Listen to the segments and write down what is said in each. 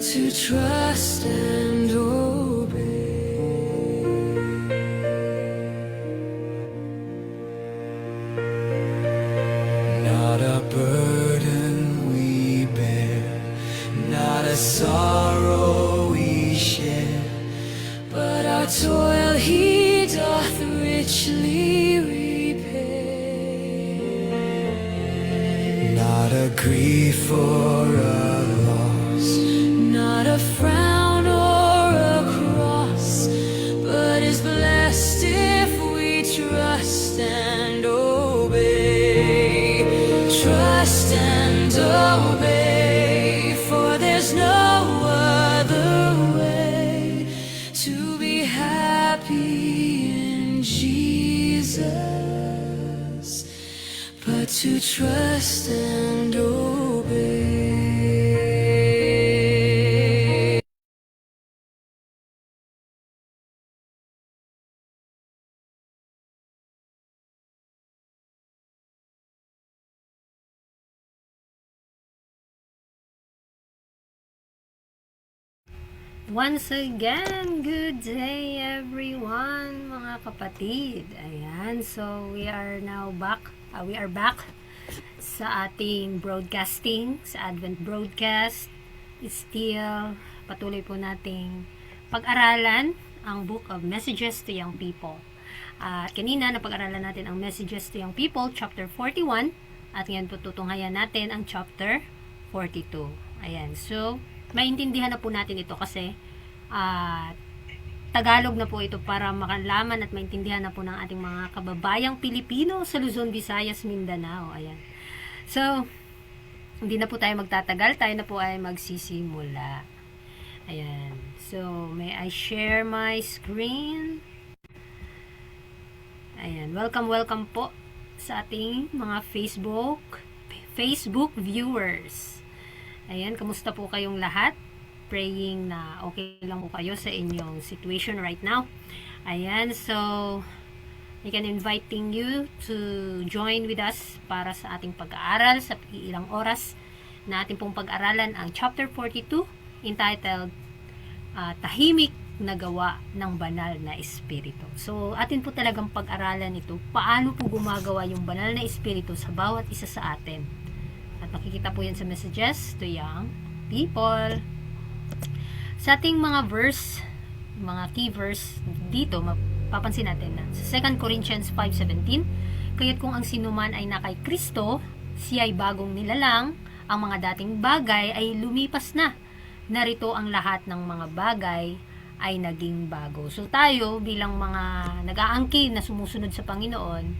to trust and obey. Not a burden we bear, not a sorrow we share, but our toil He doth richly repay. Not a grief or a loss, not a frown or a cross, but is blessed if we trust and obey. Trust and obey, for there's no other way to be happy in Jesus, but to trust and obey. Once again, good day everyone, mga kapatid. Ayan, so we are now back. We are back sa ating broadcasting, sa Advent broadcast. Still, patuloy po nating pag-aralan ang Book of Messages to Young People. At kanina, napag-aralan natin ang Messages to Young People, chapter 41. At ngayon po tutunghayan natin ang chapter 42. Ayan, so maintindihan na po natin ito kasi Tagalog na po ito para makalaman at maintindihan na po ng ating mga kababayang Pilipino sa Luzon, Visayas, Mindanao. Ayan. So, hindi na po tayo magtatagal. Tayo na po ay magsisimula. Ayan. So, may I share my screen? Ayan. Welcome po sa ating mga Facebook viewers. Ayan, kamusta po kayong lahat? Praying na okay lang po kayo sa inyong situation right now. Ayan, so I can inviting you to join with us para sa ating pag-aaral sa ilang oras na ating pong pag-aralan ang chapter 42 entitled Tahimik na Gawa ng Banal na Espiritu. So, atin po talagang pag-aralan ito, paano po gumagawa yung banal na espiritu sa bawat isa sa atin. At makikita po yan sa Messages to Young People. Sa ating mga verse, mga key verse dito, mapapansin natin na sa 2 Corinthians 5:17, kaya't kung ang sinuman ay na kay Kristo, siya ay bagong nilalang, ang mga dating bagay ay lumipas na. Narito ang lahat ng mga bagay ay naging bago. So tayo bilang mga nag-aangkin na sumusunod sa Panginoon,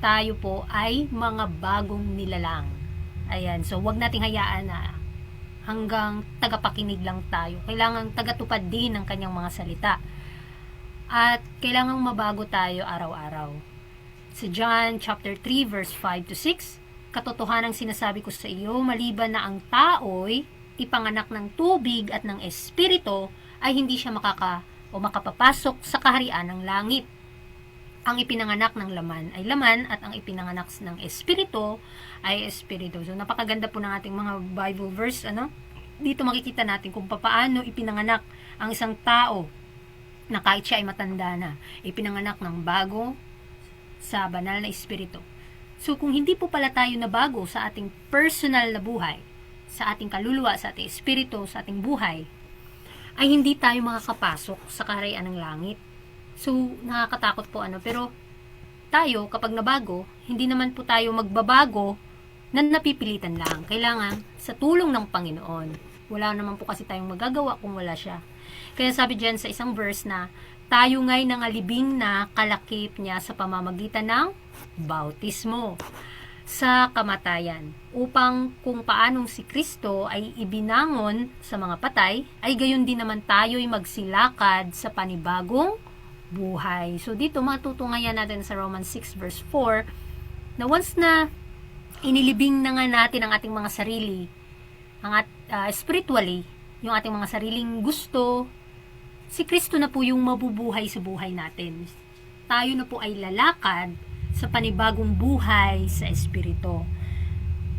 tayo po ay mga bagong nilalang. Ayan, so wag nating hayaan na hanggang tagapakinig lang tayo. Kailangan tagatupad din ng kanyang mga salita. At kailangang mabago tayo araw-araw. Sa John chapter 3 verse 5 to 6, katotohanang sinasabi ko sa iyo, maliban na ang tao'y ipanganak ng tubig at ng espiritu, ay hindi siya makapapasok sa kaharian ng langit. Ang ipinanganak ng laman ay laman at ang ipinanganak ng espiritu ay espiritu. So, napakaganda po ng ating mga Bible verse, Dito makikita natin kung paano ipinanganak ang isang tao na kahit siya ay matanda na, ipinanganak ng bago sa banal na espiritu. So, kung hindi po pala tayo na bago sa ating personal na buhay, sa ating kaluluwa, sa ating espiritu, sa ating buhay, ay hindi tayo makakapasok sa kaharian ng langit. So, nakakatakot po pero tayo, kapag nabago, hindi naman po tayo magbabago na napipilitan lang. Kailangan sa tulong ng Panginoon. Wala naman po kasi tayong magagawa kung wala siya. Kaya sabi dyan sa isang verse na, tayo nga'y nangalibing na kalakip niya sa pamamagitan ng bautismo sa kamatayan, upang kung paanong si Kristo ay ibinangon sa mga patay, ay gayon din naman tayo'y magsilakad sa panibagong buhay. So dito matutunghayan natin sa Romans 6 verse 4 na once na inilibing na nga natin ang ating mga sarili, spiritually, yung ating mga sariling gusto, si Kristo na po yung mabubuhay sa buhay natin. Tayo na po ay lalakad sa panibagong buhay sa espiritu.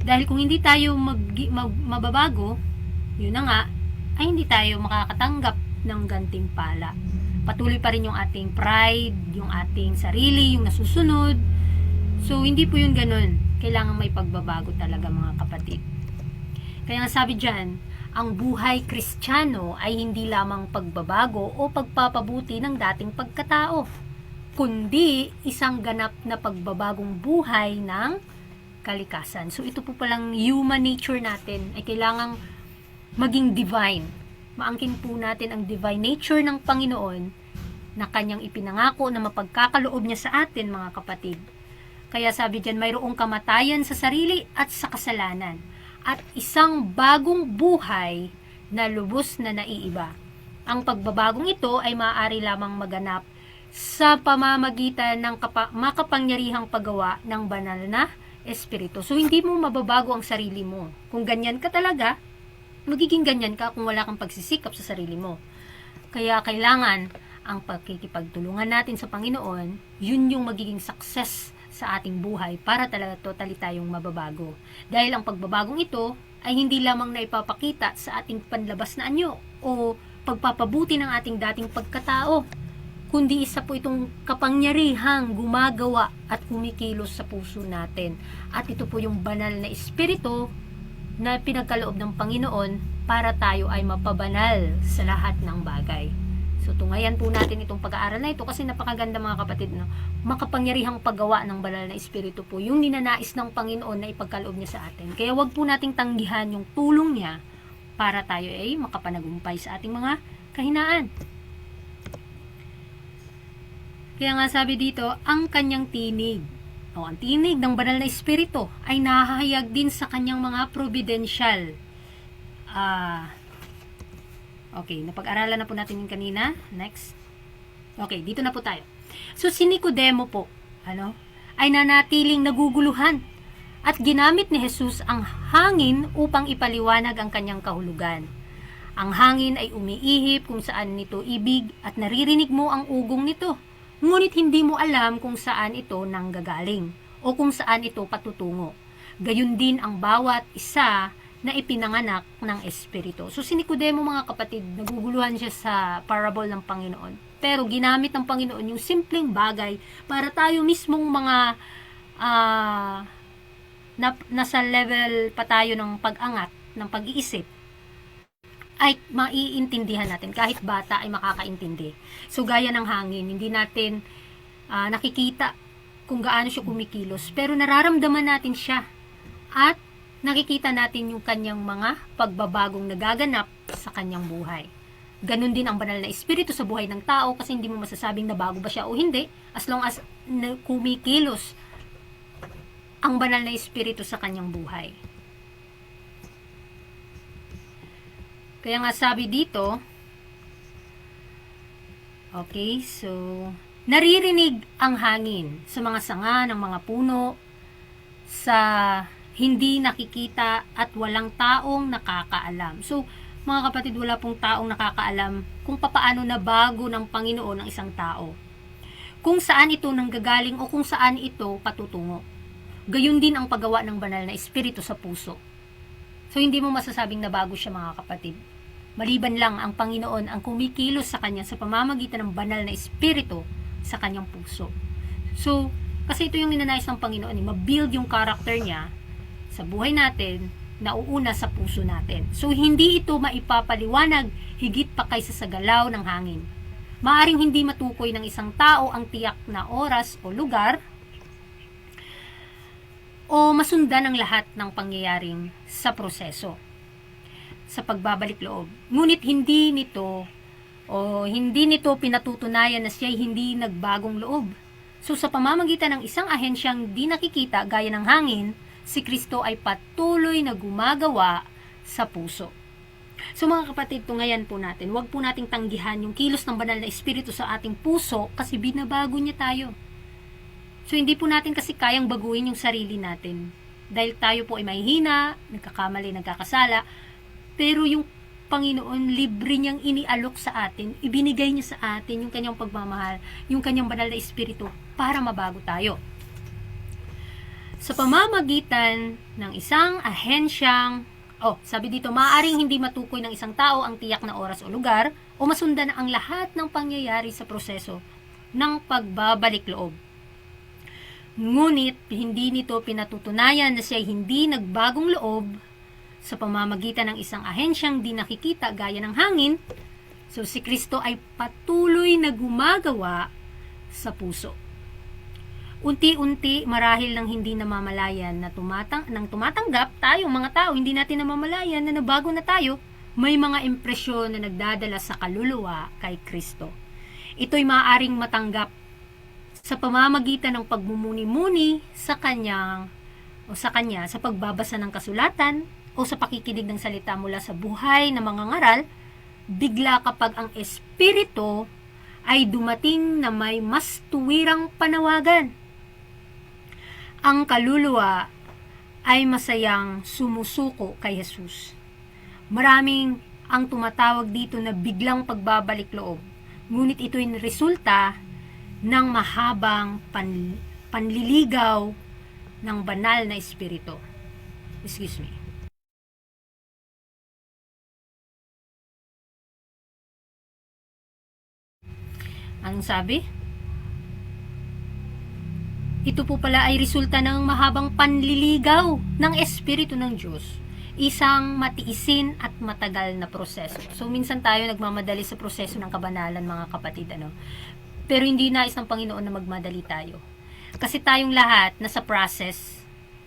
Dahil kung hindi tayo mababago, yun na nga, ay hindi tayo makakatanggap ng gantimpala. Patuloy pa rin yung ating pride, yung ating sarili, yung nasusunod. So, hindi po yun ganun. Kailangan may pagbabago talaga, mga kapatid. Kaya nga sabi dyan, ang buhay Kristiyano ay hindi lamang pagbabago o pagpapabuti ng dating pagkatao, kundi isang ganap na pagbabagong buhay ng kalikasan. So, ito po palang human nature natin ay kailangang maging divine. Maangkin po natin ang divine nature ng Panginoon na kanyang ipinangako na mapagkakaloob niya sa atin, mga kapatid. Kaya sabi dyan, mayroong kamatayan sa sarili at sa kasalanan at isang bagong buhay na lubos na naiiba. Ang pagbabagong ito ay maaari lamang maganap sa pamamagitan ng makapangyarihang paggawa ng banal na espiritu. So, hindi mo mababago ang sarili mo. Kung ganyan ka talaga, magiging ganyan ka kung wala kang pagsisikap sa sarili mo. Kaya kailangan ang pagkikipagtulungan natin sa Panginoon, yun yung magiging success sa ating buhay para talaga totally tayong mababago. Dahil ang pagbabagong ito ay hindi lamang na ipapakita sa ating panlabas na anyo o pagpapabuti ng ating dating pagkatao, kundi isa po itong kapangyarihang gumagawa at kumikilos sa puso natin. At ito po yung banal na espiritu na pinagkaloob ng Panginoon para tayo ay mapabanal sa lahat ng bagay. So, tungayan po natin itong pag-aaral na ito kasi napakaganda, mga kapatid, no? Makapangyarihang paggawa ng banal na espiritu po yung ninanais ng Panginoon na ipagkaloob niya sa atin. Kaya wag po nating tanggihan yung tulong niya para tayo ay makapanagumpay sa ating mga kahinaan. Kaya nga sabi dito, ang kanyang tinig, ang tinig ng banal na espiritu ay nahahayag din sa kanyang mga providential. Okay, napag-aralan na po natin yung kanina. Next. Okay, dito na po tayo. So, si Nicodemo po, ay nanatiling naguguluhan at ginamit ni Jesus ang hangin upang ipaliwanag ang kanyang kahulugan. Ang hangin ay umiihip kung saan nito ibig at naririnig mo ang ugong nito. Ngunit hindi mo alam kung saan ito nanggagaling o kung saan ito patutungo. Gayun din ang bawat isa na ipinanganak ng Espiritu. So, si Nicodemo, mga kapatid, naguguluhan siya sa parable ng Panginoon. Pero ginamit ng Panginoon yung simpleng bagay para tayo mismong mga nasa level pa tayo ng pag-angat, ng pag-iisip, ay maiintindihan natin. Kahit bata ay makakaintindi. So, gaya ng hangin, hindi natin nakikita kung gaano siya kumikilos. Pero nararamdaman natin siya. At nakikita natin yung kanyang mga pagbabagong nagaganap sa kanyang buhay. Ganon din ang banal na espiritu sa buhay ng tao kasi hindi mo masasabing nabago ba siya o hindi as long as kumikilos ang banal na espiritu sa kanyang buhay. Kaya nga sabi dito, okay, so, naririnig ang hangin sa mga sanga ng mga puno, sa hindi nakikita at walang taong nakakaalam. So, mga kapatid, wala pong taong nakakaalam kung papaano nabago ng Panginoon ang isang tao. Kung saan ito nanggagaling o kung saan ito patutungo. Gayun din ang paggawa ng banal na espiritu sa puso. So, hindi mo masasabing nabago siya, mga kapatid. Maliban lang ang Panginoon ang kumikilos sa kanya sa pamamagitan ng banal na espiritu sa kanyang puso. So, kasi ito yung ninanais ng Panginoon, ma-build yung character niya sa buhay natin, nauuna sa puso natin. So, hindi ito maipapaliwanag higit pa kaysa sa galaw ng hangin. Maaring hindi matukoy ng isang tao ang tiyak na oras o lugar o masundan ang lahat ng pangyayaring sa proseso sa pagbabalik loob. Ngunit hindi nito pinatutunayan na siya'y hindi nagbagong loob. So, sa pamamagitan ng isang ahensyang di nakikita gaya ng hangin, si Kristo ay patuloy na gumagawa sa puso. So, mga kapatid, tungayan po natin. Huwag po nating tanggihan yung kilos ng banal na espiritu sa ating puso kasi binabago niya tayo. So, hindi po natin kasi kayang baguhin yung sarili natin. Dahil tayo po ay mahihina, nagkakamali, nagkakasala. Pero yung Panginoon, libre niyang inialok sa atin, ibinigay niya sa atin yung kanyang pagmamahal, yung kanyang banal na espiritu para mabago tayo. Sa pamamagitan ng isang ahensyang Sabi dito, maaaring hindi matukoy ng isang tao ang tiyak na oras o lugar o masundan ang lahat ng pangyayari sa proseso ng pagbabalik loob. Ngunit, hindi nito pinatutunayan na siya hindi nagbagong loob sa pamamagitan ng isang ahensyang di nakikita gaya ng hangin. So, si Kristo ay patuloy na gumagawa sa puso. Unti-unti, marahil nang hindi namamalayan na tumatanggap tayong mga tao, hindi natin namamalayan na nabago na tayo, may mga impresyon na nagdadala sa kaluluwa kay Kristo. Ito'y maaaring matanggap sa pamamagitan ng pagmumuni-muni sa kanya sa pagbabasa ng kasulatan o sa pakikinig ng salita mula sa buhay na mga ngaral, bigla kapag ang Espiritu ay dumating na may mas tuwirang panawagan. Ang kaluluwa ay masayang sumusuko kay Jesus. Maraming ang tumatawag dito na biglang pagbabalik loob, ngunit ito'y resulta ng mahabang panliligaw ng banal na espiritu. Excuse me. Anong sabi? Ito po pala ay resulta ng mahabang panliligaw ng Espiritu ng Diyos. Isang matiisin at matagal na proseso. So, minsan tayo nagmamadali sa proseso ng kabanalan, mga kapatid, Pero hindi nais ng Panginoon na magmadali tayo. Kasi tayong lahat nasa process.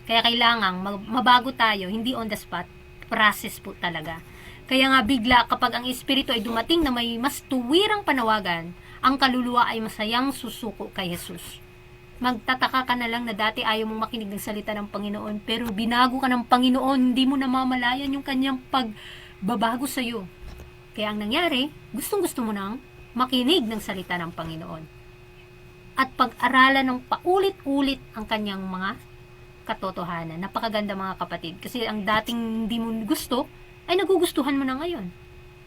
Kaya kailangang mabago tayo, hindi on the spot. Process po talaga. Kaya nga bigla kapag ang Espiritu ay dumating na may mas tuwirang panawagan, ang kaluluwa ay masayang susuko kay Jesus. Magtataka ka na lang na dati ayaw mong makinig ng salita ng Panginoon, pero binago ka ng Panginoon, hindi mo namamalayan yung kanyang pagbabago sa iyo. Kaya ang nangyari, gustong-gusto mo nang makinig ng salita ng Panginoon. At pag-aralan ng paulit-ulit ang kanyang mga katotohanan. Napakaganda, mga kapatid. Kasi ang dating hindi mo gusto, ay nagugustuhan mo na ngayon.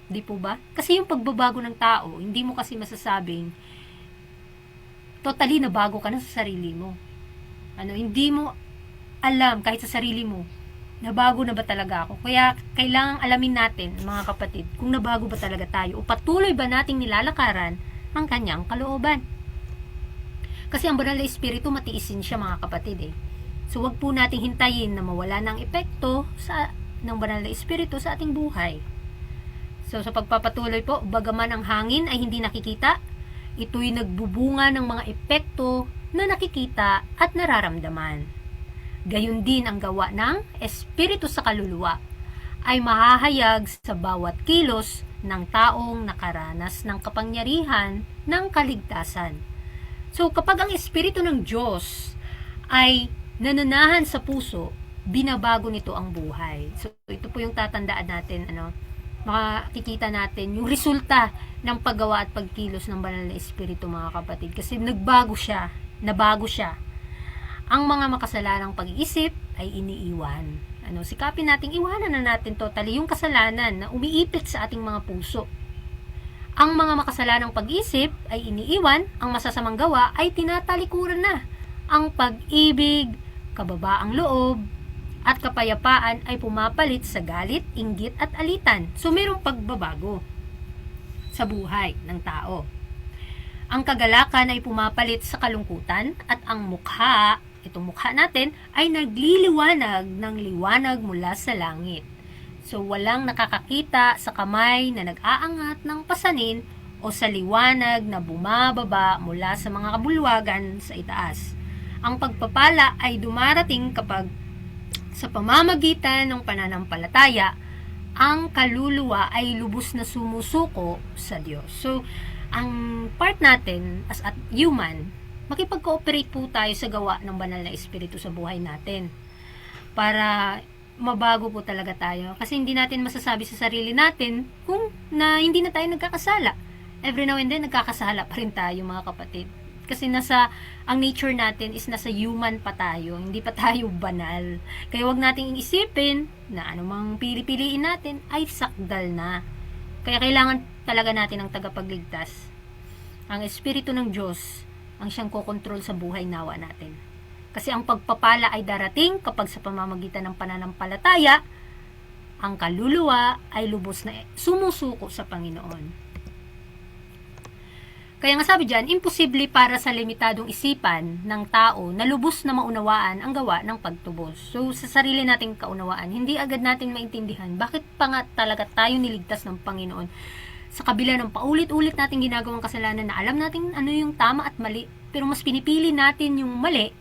Di po ba? Kasi yung pagbabago ng tao, hindi mo kasi masasabing totally nabago ka na sa sarili mo. Hindi mo alam kahit sa sarili mo, nabago na ba talaga ako? Kaya kailangang alamin natin, mga kapatid, kung nabago ba talaga tayo o patuloy ba nating nilalakaran ang kanyang kalooban. Kasi ang banal na espiritu, matiisin siya, mga kapatid. So, wag po nating hintayin na mawala ng epekto ng banal na espiritu sa ating buhay. So, sa pagpapatuloy po, bagaman ang hangin ay hindi nakikita, ito'y nagbubunga ng mga epekto na nakikita at nararamdaman. Gayun din ang gawa ng espiritu sa kaluluwa ay mahahayag sa bawat kilos ng taong nakaranas ng kapangyarihan ng kaligtasan. So, kapag ang espiritu ng Diyos ay nananahan sa puso, binabago nito ang buhay. So, ito po yung tatandaan natin, makikita natin yung resulta ng paggawa at pagkilos ng banal na espiritu, mga kapatid. Kasi nabago siya. Ang mga makasalanang pag-iisip ay iniiwan. Sikapin nating iwanan na natin totally yung kasalanan na umiipit sa ating mga puso. Ang mga makasalanang pag-iisip ay iniiwan, ang masasamang gawa ay tinatalikuran na. Ang pag-ibig, kababaang loob, at kapayapaan ay pumapalit sa galit, inggit at alitan. So, mayroong pagbabago sa buhay ng tao. Ang kagalakan ay pumapalit sa kalungkutan at ang itong mukha natin, ay nagliliwanag ng liwanag mula sa langit. So, walang nakakakita sa kamay na nag-aangat ng pasanin o sa liwanag na bumababa mula sa mga kabulwagan sa itaas. Ang pagpapala ay dumarating kapag sa pamamagitan ng pananampalataya, ang kaluluwa ay lubos na sumusuko sa Diyos. So, ang part natin as a human, makipag-cooperate po tayo sa gawa ng banal na espiritu sa buhay natin para mabago po talaga tayo. Kasi hindi natin masasabi sa sarili natin kung hindi na tayo nagkakasala. Every now and then, nagkakasala pa rin tayo, mga kapatid. Kasi ang nature natin is nasa human pa tayo, hindi pa tayo banal. Kaya wag nating isipin na anumang pili-piliin natin ay sakdal na. Kaya kailangan talaga natin ng tagapagligtas. Ang Espiritu ng Diyos ang siyang kokontrol sa buhay nawa natin. Kasi ang pagpapala ay darating kapag sa pamamagitan ng pananampalataya ang kaluluwa ay lubos na sumusuko sa Panginoon. Kaya nga sabi dyan, imposible para sa limitadong isipan ng tao na lubos na maunawaan ang gawa ng pagtubos. So, sa sarili nating kaunawaan, hindi agad natin maintindihan bakit pa nga talaga tayo niligtas ng Panginoon. Sa kabila ng paulit-ulit nating ginagawang kasalanan na alam natin ano yung tama at mali, pero mas pinipili natin yung mali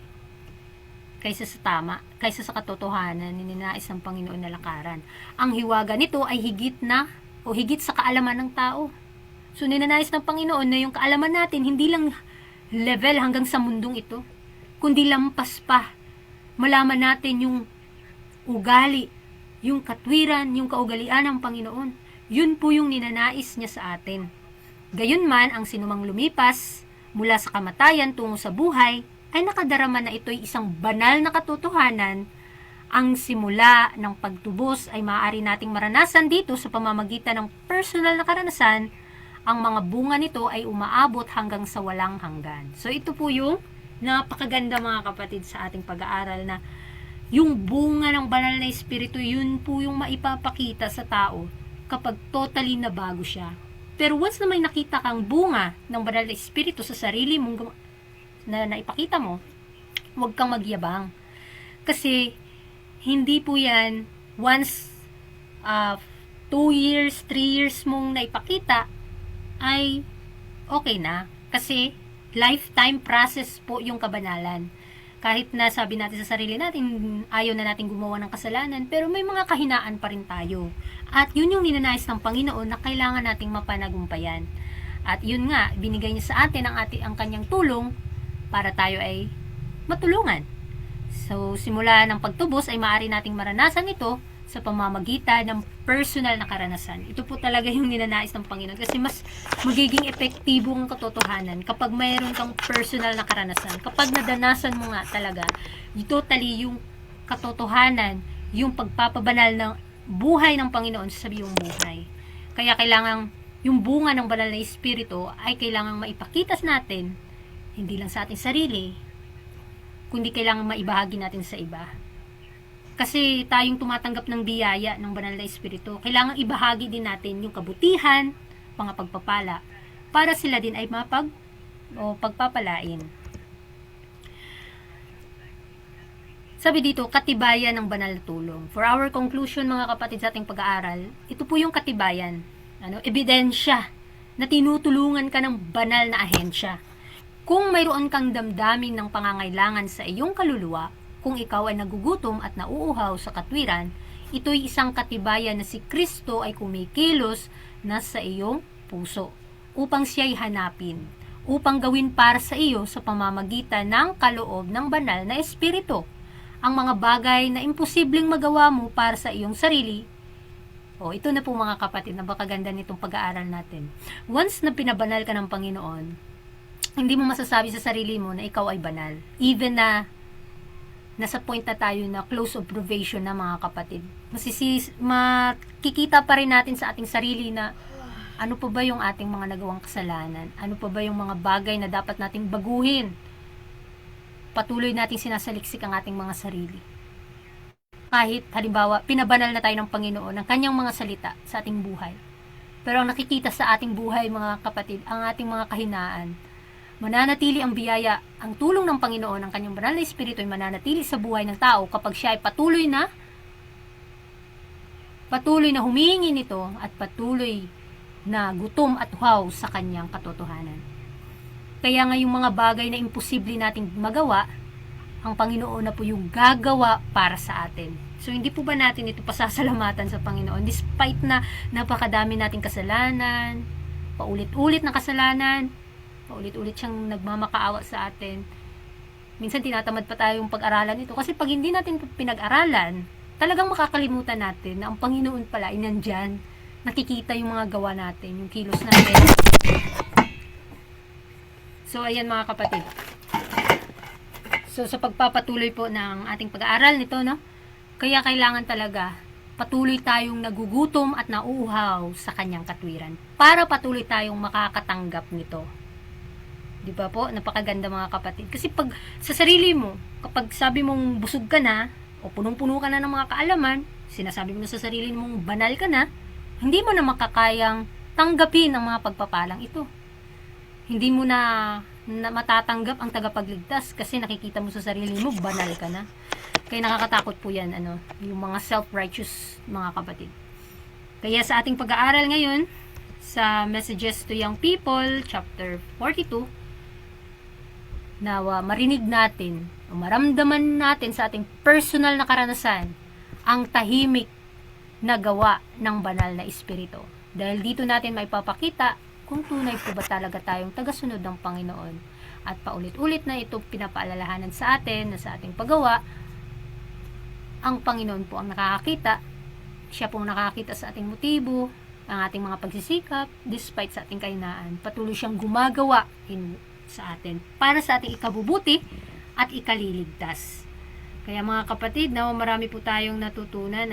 kaysa sa tama, kaysa sa katotohanan na ninais ng Panginoon na lakaran. Ang hiwaga nito ay higit sa kaalaman ng tao. So, ninanais ng Panginoon na yung kaalaman natin, hindi lang level hanggang sa mundong ito, kundi lampas pa. Malaman natin yung ugali, yung katwiran, yung kaugalian ng Panginoon. Yun po yung ninanais niya sa atin. Gayunman, ang sinumang lumipas mula sa kamatayan tungo sa buhay, ay nakadarama na ito'y isang banal na katotohanan. Ang simula ng pagtubos ay maaari nating maranasan dito sa pamamagitan ng personal na karanasan. Ang mga bunga nito ay umaabot hanggang sa walang hanggan. So, ito po yung napakaganda mga kapatid sa ating pag-aaral na yung bunga ng banal na espiritu, yun po yung maipapakita sa tao kapag totally na bago siya. Pero once na may nakita kang bunga ng banal na espiritu sa sarili mong na naipakita mo, huwag kang magyabang. Kasi, hindi po yan once 2 years, 3 years mong naipakita, ay okay na. Kasi lifetime process po yung kabanalan. Kahit na sabi natin sa sarili natin, ayaw na natin gumawa ng kasalanan, pero may mga kahinaan pa rin tayo. At yun yung ninanais ng Panginoon na kailangan nating mapanagumpayan. At yun nga, binigay niya sa atin ang kanyang tulong para tayo ay matulungan. So, simula ng pagtubos ay maaari nating maranasan ito sa pamamagitan ng personal na karanasan. Ito po talaga yung ninanais ng Panginoon kasi mas magiging epektibo ang katotohanan kapag mayroon kang personal na karanasan. Kapag nadanasan mo nga talaga, totally yung katotohanan, yung pagpapabanal ng buhay ng Panginoon sa iyong buhay. Kaya kailangan yung bunga ng banal na espiritu ay kailangang maipakita natin, hindi lang sa ating sarili, kundi kailangan maibahagi natin sa iba. Kasi tayong tumatanggap ng biyaya ng banal na espiritu, kailangan ibahagi din natin yung kabutihan, mga pagpapala, para sila din ay pagpapalain. Sabi dito, katibayan ng banal na tulong. For our conclusion mga kapatid sa ating pag-aaral, ito po yung katibayan, ebidensya na tinutulungan ka ng banal na ahensya. Kung mayroon kang damdamin ng pangangailangan sa iyong kaluluwa, kung ikaw ay nagugutom at nauuhaw sa katwiran, ito'y isang katibayan na si Kristo ay kumikilos na sa iyong puso, upang siya'y hanapin, upang gawin para sa iyo sa pamamagitan ng kaloob ng banal na espiritu. Ang mga bagay na imposibleng magawa mo para sa iyong sarili, ito na po mga kapatid, napakaganda nitong pag-aaral natin. Once na pinabanal ka ng Panginoon, hindi mo masasabi sa sarili mo na ikaw ay banal. Even na nasa point na tayo na close observation na mga kapatid. Makikita pa rin natin sa ating sarili na ano pa ba yung ating mga nagawang kasalanan? Ano pa ba yung mga bagay na dapat nating baguhin? Patuloy nating sinasaliksik ang ating mga sarili. Kahit halimbawa, pinabanal na tayo ng Panginoon ng kanyang mga salita sa ating buhay. Pero ang nakikita sa ating buhay mga kapatid, ang ating mga kahinaan, mananatili ang biyaya, ang tulong ng Panginoon, ang kanyang banal na espiritu ay mananatili sa buhay ng tao kapag siya ay patuloy na humihingi nito at patuloy na gutom at uhaw sa kanyang katotohanan. Kaya nga yung mga bagay na imposible nating magawa, ang Panginoon na po yung gagawa para sa atin. So hindi po ba natin ito pasasalamatan sa Panginoon despite na napakadami nating kasalanan, paulit-ulit na kasalanan, paulit-ulit siyang nagmamakaawa sa atin. Minsan tinatamad pa tayong pag-aralan ito kasi pag hindi natin pinag-aralan, talagang makakalimutan natin na ang Panginoon pala ay nandyan. Nakikita yung mga gawa natin, yung kilos natin. So ayan mga kapatid. So sa pagpapatuloy po ng ating pag-aaral nito, kaya kailangan talaga patuloy tayong nagugutom at nauuhaw sa kanyang katwiran para patuloy tayong makakatanggap nito. Di ba po? Napakaganda mga kapatid. Kasi pag sa sarili mo, kapag sabi mong busog ka na, o punong-puno ka na ng mga kaalaman, sinasabi mo na sa sarili mong banal ka na, hindi mo na makakayang tanggapin ang mga pagpapalang ito. Hindi mo na matatanggap ang tagapagligtas kasi nakikita mo sa sarili mo, banal ka na. Kaya nakakatakot po yan, yung mga self-righteous, mga kapatid. Kaya sa ating pag-aaral ngayon, sa Messages to Young People, chapter 42, nawa marinig natin, o maramdaman natin sa ating personal na karanasan, ang tahimik na gawa ng banal na espiritu. Dahil dito natin maipapakita kung tunay po ba talaga tayong tagasunod ng Panginoon. At paulit-ulit na ito pinapaalalahanan sa atin na sa ating paggawa, ang Panginoon po ang nakakakita. Siya po ang nakakita sa ating motibo, ang ating mga pagsisikap, despite sa ating kahinaan. Patuloy siyang gumagawa sa atin para sa ating ikabubuti at ikaliligtas. Kaya mga kapatid, marami po tayong natutunan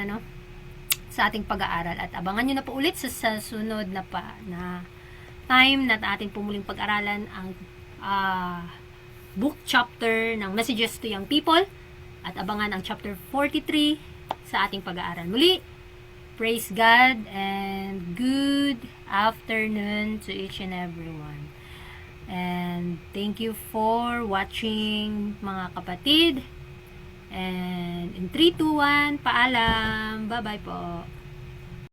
sa ating pag-aaral. At abangan nyo na po ulit sa sunod na time na ating pumuling pag-aralan ang book chapter ng Messages to Young People. At abangan ang chapter 43 sa ating pag-aaral. Muli, praise God and good afternoon to each and everyone. And thank you for watching, mga kapatid. And in 3, 2, 1, paalam. Bye-bye po.